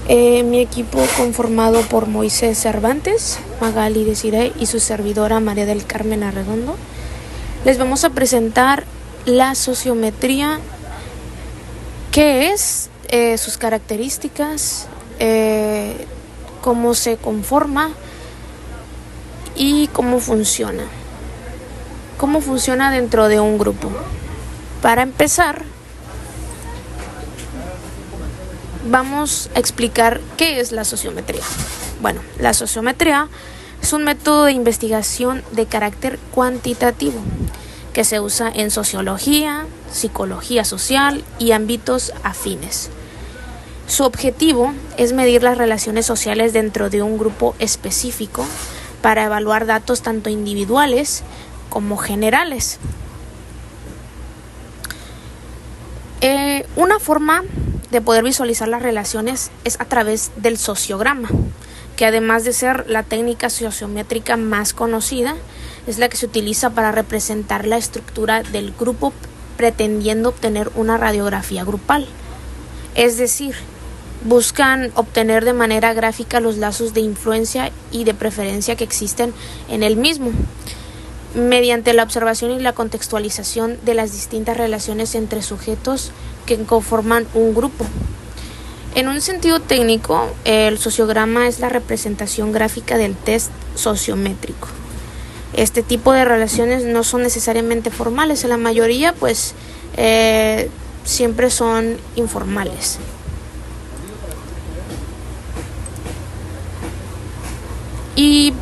Mi equipo conformado por Moisés Cervantes, Magali Desiré y su servidora María del Carmen Arredondo, les vamos a presentar la sociometría, qué es, sus características, cómo se conforma y cómo funciona. Cómo funciona dentro de un grupo. Para empezar, vamos a explicar qué es la sociometría. Bueno, la sociometría es un método de investigación de carácter cuantitativo que se usa en sociología, psicología social y ámbitos afines. Su objetivo es medir las relaciones sociales dentro de un grupo específico para evaluar datos tanto individuales como generales. Una forma de poder visualizar las relaciones es a través del sociograma, que además de ser la técnica sociométrica más conocida, es la que se utiliza para representar la estructura del grupo pretendiendo obtener una radiografía grupal. Es decir, buscan obtener de manera gráfica los lazos de influencia y de preferencia que existen en el mismo, mediante la observación y la contextualización de las distintas relaciones entre sujetos que conforman un grupo. En un sentido técnico, el sociograma es la representación gráfica del test sociométrico. Este tipo de relaciones no son necesariamente formales, en la mayoría pues siempre son informales. Y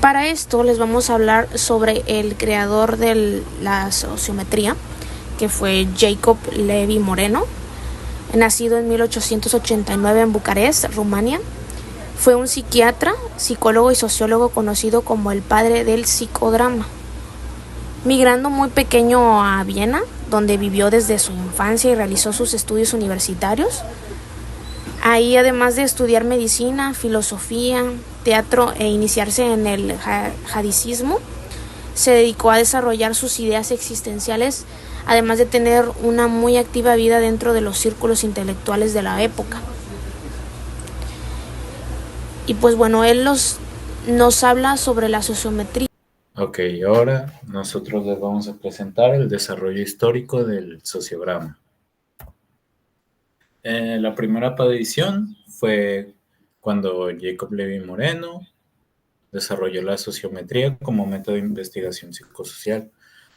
para esto les vamos a hablar sobre el creador de la sociometría, que fue Jacob Levi Moreno, nacido en 1889 en Bucarest, Rumania. Fue un psiquiatra, psicólogo y sociólogo conocido como el padre del psicodrama. Migrando muy pequeño a Viena, donde vivió desde su infancia y realizó sus estudios universitarios. Ahí, además de estudiar medicina, filosofía, teatro e iniciarse en el hadicismo, se dedicó a desarrollar sus ideas existenciales, además de tener una muy activa vida dentro de los círculos intelectuales de la época. Y pues bueno, él nos habla sobre la sociometría. Ok, ahora nosotros les vamos a presentar el desarrollo histórico del sociograma. La primera aparición fue cuando Jacob Levi Moreno desarrolló la sociometría como método de investigación psicosocial,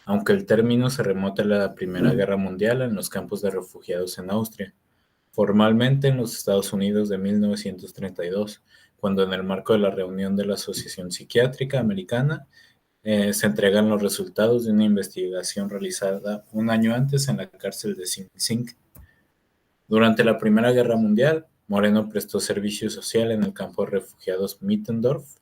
aunque el término se remonta a la Primera Guerra Mundial en los campos de refugiados en Austria, formalmente en los Estados Unidos de 1932, cuando en el marco de la reunión de la Asociación Psiquiátrica Americana se entregan los resultados de una investigación realizada un año antes en la cárcel de Sing Sing. Durante la Primera Guerra Mundial, Moreno prestó servicio social en el campo de refugiados Mittendorf.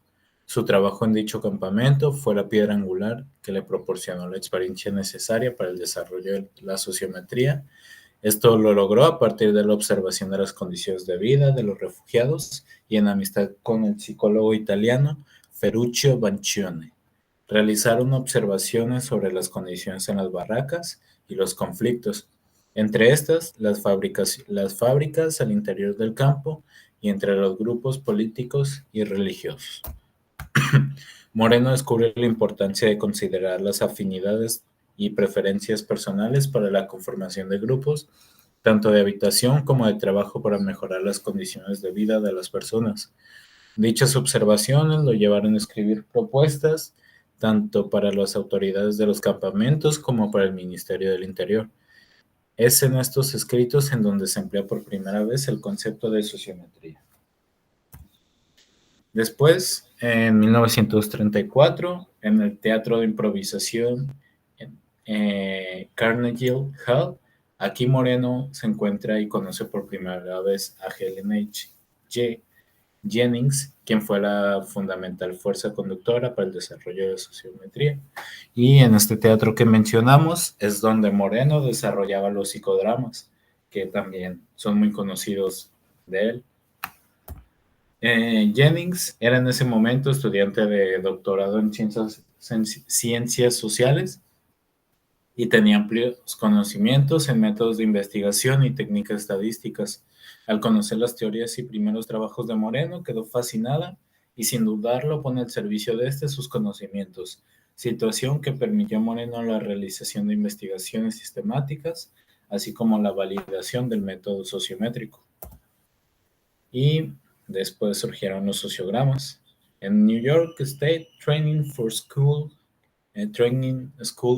Su trabajo en dicho campamento fue la piedra angular que le proporcionó la experiencia necesaria para el desarrollo de la sociometría. Esto lo logró a partir de la observación de las condiciones de vida de los refugiados y en amistad con el psicólogo italiano Ferruccio Bancione. Realizaron observaciones sobre las condiciones en las barracas y los conflictos, entre estas las fábricas al interior del campo y entre los grupos políticos y religiosos. Moreno descubre la importancia de considerar las afinidades y preferencias personales para la conformación de grupos, tanto de habitación como de trabajo, para mejorar las condiciones de vida de las personas. Dichas observaciones lo llevaron a escribir propuestas tanto para las autoridades de los campamentos como para el Ministerio del Interior. Es en estos escritos en donde se emplea por primera vez el concepto de sociometría. Después, en 1934, en el Teatro de Improvisación Carnegie Hall, aquí Moreno se encuentra y conoce por primera vez a Helen H. Jennings, quien fue la fundamental fuerza conductora para el desarrollo de la sociometría. Y en este teatro que mencionamos es donde Moreno desarrollaba los psicodramas, que también son muy conocidos de él. Jennings era en ese momento estudiante de doctorado en ciencias sociales y tenía amplios conocimientos en métodos de investigación y técnicas estadísticas. Al conocer las teorías y primeros trabajos de Moreno, quedó fascinada y sin dudarlo pone al servicio de sus conocimientos, situación que permitió a Moreno la realización de investigaciones sistemáticas, así como la validación del método sociométrico. Y después surgieron los sociogramas. En New York State Training School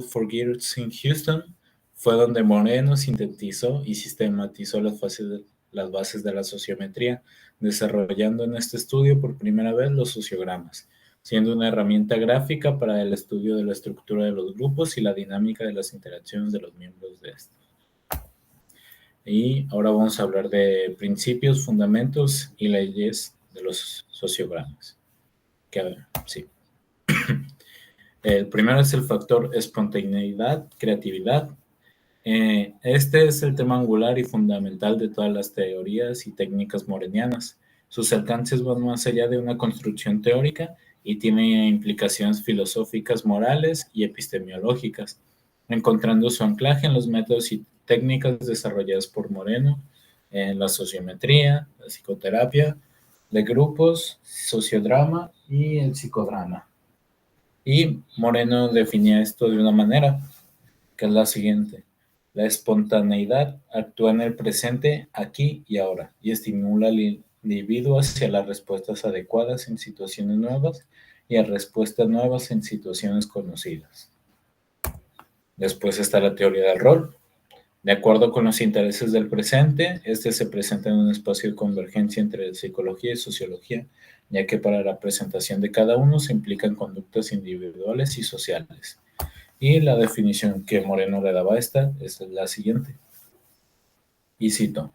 for Girls in Houston fue donde Moreno sintetizó y sistematizó las bases de la sociometría, desarrollando en este estudio por primera vez los sociogramas, siendo una herramienta gráfica para el estudio de la estructura de los grupos y la dinámica de las interacciones de los miembros de estos. Y ahora vamos a hablar de principios, fundamentos y leyes de los sociogramas. Sí. El primero es el factor espontaneidad, creatividad. Este es el tema angular y fundamental de todas las teorías y técnicas morenianas. Sus alcances van más allá de una construcción teórica y tiene implicaciones filosóficas, morales y epistemológicas, encontrando su anclaje en los métodos y técnicas desarrolladas por Moreno, en la sociometría, la psicoterapia de grupos, sociodrama y el psicodrama. Y Moreno definía esto de una manera, que es la siguiente. La espontaneidad actúa en el presente, aquí y ahora, y estimula al individuo hacia las respuestas adecuadas en situaciones nuevas y a respuestas nuevas en situaciones conocidas. Después está la teoría del rol. De acuerdo con los intereses del presente, se presenta en un espacio de convergencia entre psicología y sociología, ya que para la presentación de cada uno se implican conductas individuales y sociales. Y la definición que Moreno le daba a esta es la siguiente. Y cito: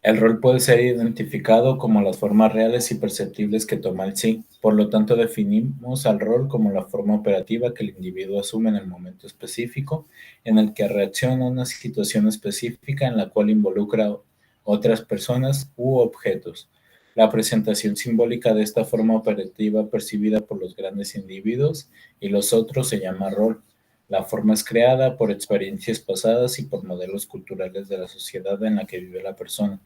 el rol puede ser identificado como las formas reales y perceptibles que toma el sí. Por lo tanto, definimos al rol como la forma operativa que el individuo asume en el momento específico en el que reacciona a una situación específica en la cual involucra a otras personas u objetos. La presentación simbólica de esta forma operativa percibida por los grandes individuos y los otros se llama rol. La forma es creada por experiencias pasadas y por modelos culturales de la sociedad en la que vive la persona,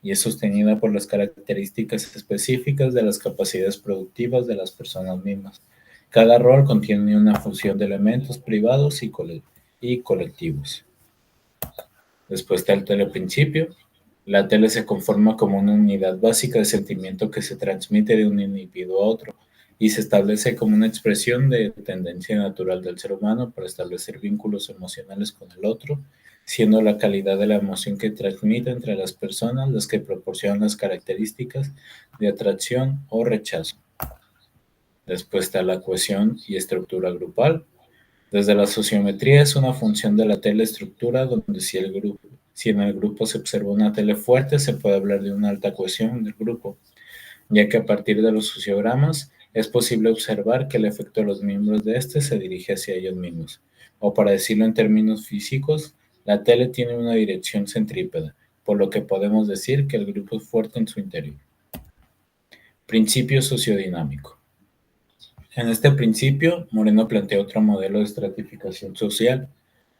y es sostenida por las características específicas de las capacidades productivas de las personas mismas. Cada rol contiene una fusión de elementos privados y colectivos. Después está el teleprincipio. La tele se conforma como una unidad básica de sentimiento que se transmite de un individuo a otro y se establece como una expresión de tendencia natural del ser humano para establecer vínculos emocionales con el otro, siendo la calidad de la emoción que transmite entre las personas las que proporcionan las características de atracción o rechazo. Después está la cohesión y estructura grupal. Desde la sociometría es una función de la teleestructura donde si en el grupo se observa una tele fuerte, se puede hablar de una alta cohesión del grupo, ya que a partir de los sociogramas es posible observar que el efecto de los miembros de se dirige hacia ellos mismos. O para decirlo en términos físicos, la tele tiene una dirección centrípeta, por lo que podemos decir que el grupo es fuerte en su interior. Principio sociodinámico. En este principio, Moreno plantea otro modelo de estratificación social,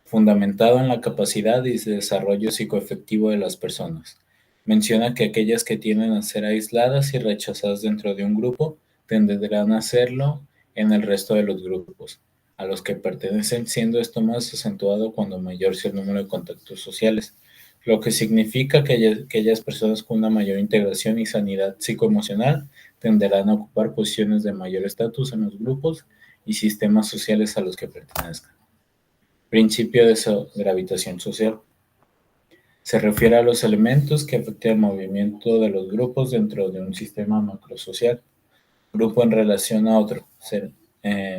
fundamentado en la capacidad y desarrollo psicoafectivo de las personas. Menciona que aquellas que tienden a ser aisladas y rechazadas dentro de un grupo tenderán a hacerlo en el resto de los grupos a los que pertenecen, siendo esto más acentuado cuando mayor sea el número de contactos sociales, lo que significa que aquellas personas con una mayor integración y sanidad psicoemocional tenderán a ocupar posiciones de mayor estatus en los grupos y sistemas sociales a los que pertenezcan. Principio de gravitación social. Se refiere a los elementos que afectan el movimiento de los grupos dentro de un sistema macrosocial. Grupo en relación a otro.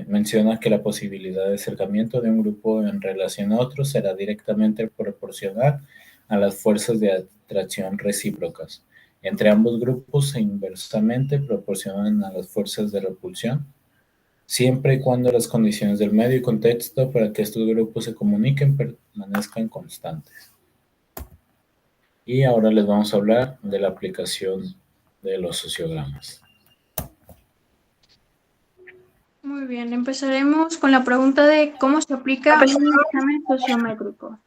Menciona que la posibilidad de acercamiento de un grupo en relación a otro será directamente proporcional a las fuerzas de atracción recíprocas entre ambos grupos e inversamente proporcionan a las fuerzas de repulsión, siempre y cuando las condiciones del medio y contexto para que estos grupos se comuniquen permanezcan constantes. Y ahora les vamos a hablar de la aplicación de los sociogramas. Muy bien, empezaremos con la pregunta de cómo se aplica un examen sociométrico.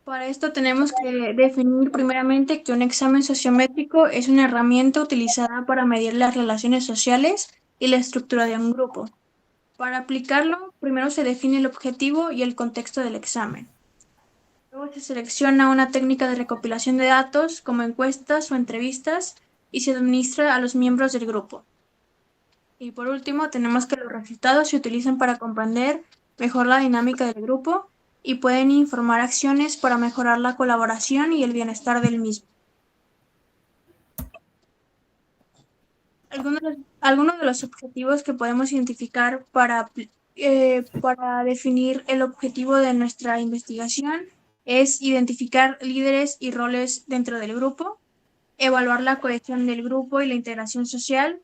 Para esto tenemos que definir primeramente que un examen sociométrico es una herramienta utilizada para medir las relaciones sociales y la estructura de un grupo. Para aplicarlo, primero se define el objetivo y el contexto del examen. Luego se selecciona una técnica de recopilación de datos, como encuestas o entrevistas, y se administra a los miembros del grupo. Y por último, tenemos que los resultados se utilizan para comprender mejor la dinámica del grupo y pueden informar acciones para mejorar la colaboración y el bienestar del mismo. Algunos de los objetivos que podemos identificar para definir el objetivo de nuestra investigación es identificar líderes y roles dentro del grupo, evaluar la cohesión del grupo y la integración social,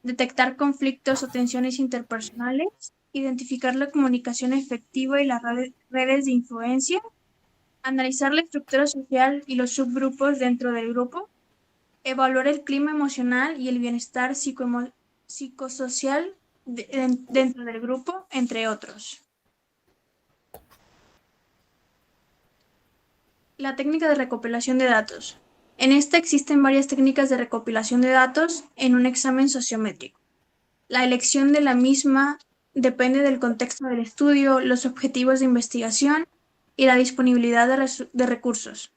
detectar conflictos o tensiones interpersonales, identificar la comunicación efectiva y las redes de influencia, analizar la estructura social y los subgrupos dentro del grupo, evaluar el clima emocional y el bienestar psicosocial dentro del grupo, entre otros. La técnica de recopilación de datos. En esta existen varias técnicas de recopilación de datos en un examen sociométrico. La elección de la misma depende del contexto del estudio, los objetivos de investigación y la disponibilidad de recursos.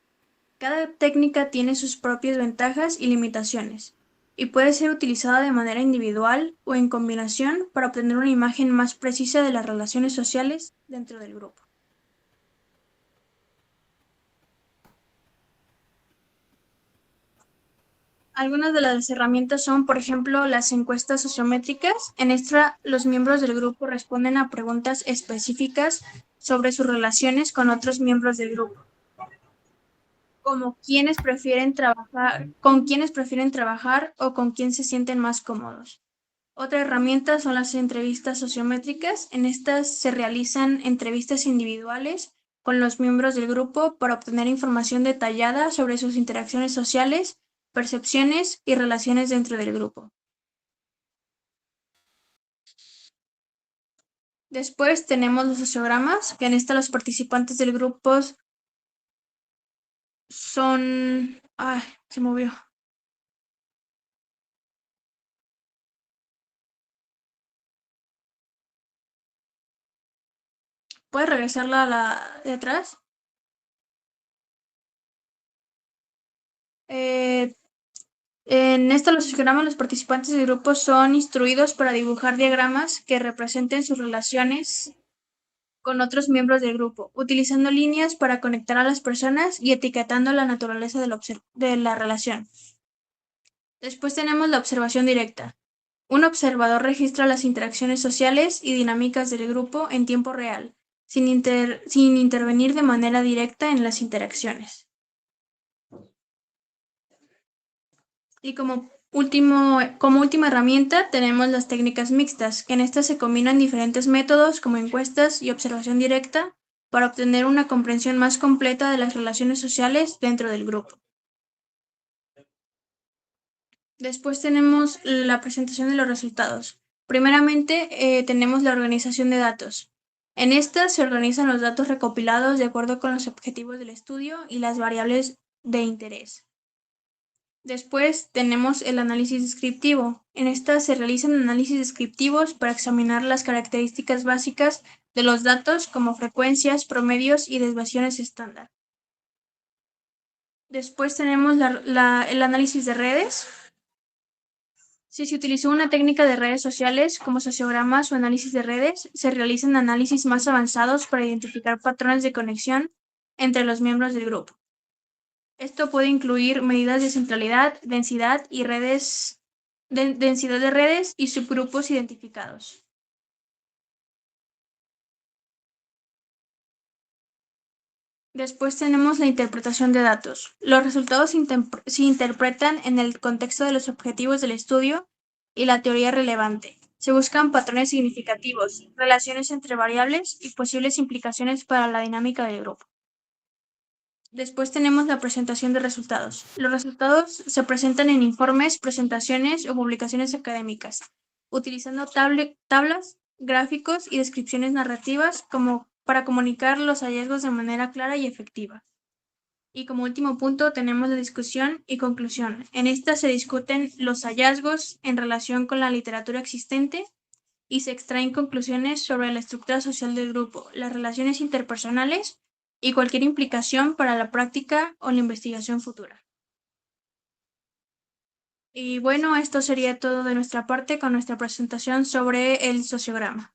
Cada técnica tiene sus propias ventajas y limitaciones, y puede ser utilizada de manera individual o en combinación para obtener una imagen más precisa de las relaciones sociales dentro del grupo. Algunas de las herramientas son, por ejemplo, las encuestas sociométricas. En esta, los miembros del grupo responden a preguntas específicas sobre sus relaciones con otros miembros del grupo, como con quiénes prefieren trabajar o con quién se sienten más cómodos. Otra herramienta son las entrevistas sociométricas. En estas se realizan entrevistas individuales con los miembros del grupo para obtener información detallada sobre sus interacciones sociales, percepciones y relaciones dentro del grupo. Después tenemos los sociogramas, que en esta los participantes del grupo son... ¡Ay! Se movió. ¿Puedes regresarla a la de atrás? En esta los sociogramas, los participantes del grupo son instruidos para dibujar diagramas que representen sus relaciones con otros miembros del grupo, utilizando líneas para conectar a las personas y etiquetando la naturaleza de la relación. Después tenemos la observación directa. Un observador registra las interacciones sociales y dinámicas del grupo en tiempo real, sin intervenir de manera directa en las interacciones. Y como última herramienta tenemos las técnicas mixtas, que en estas se combinan diferentes métodos como encuestas y observación directa para obtener una comprensión más completa de las relaciones sociales dentro del grupo. Después tenemos la presentación de los resultados. Primeramente tenemos la organización de datos. En esta se organizan los datos recopilados de acuerdo con los objetivos del estudio y las variables de interés. Después tenemos el análisis descriptivo. En esta se realizan análisis descriptivos para examinar las características básicas de los datos como frecuencias, promedios y desviaciones estándar. Después tenemos el análisis de redes. Si se utilizó una técnica de redes sociales como sociogramas o análisis de redes, se realizan análisis más avanzados para identificar patrones de conexión entre los miembros del grupo. Esto puede incluir medidas de centralidad, densidad de redes y subgrupos identificados. Después tenemos la interpretación de datos. Los resultados se interpretan en el contexto de los objetivos del estudio y la teoría relevante. Se buscan patrones significativos, relaciones entre variables y posibles implicaciones para la dinámica del grupo. Después tenemos la presentación de resultados. Los resultados se presentan en informes, presentaciones o publicaciones académicas, utilizando tablas, gráficos y descripciones narrativas como para comunicar los hallazgos de manera clara y efectiva. Y como último punto tenemos la discusión y conclusión. En esta se discuten los hallazgos en relación con la literatura existente y se extraen conclusiones sobre la estructura social del grupo, las relaciones interpersonales y cualquier implicación para la práctica o la investigación futura. Y bueno, esto sería todo de nuestra parte con nuestra presentación sobre el sociograma.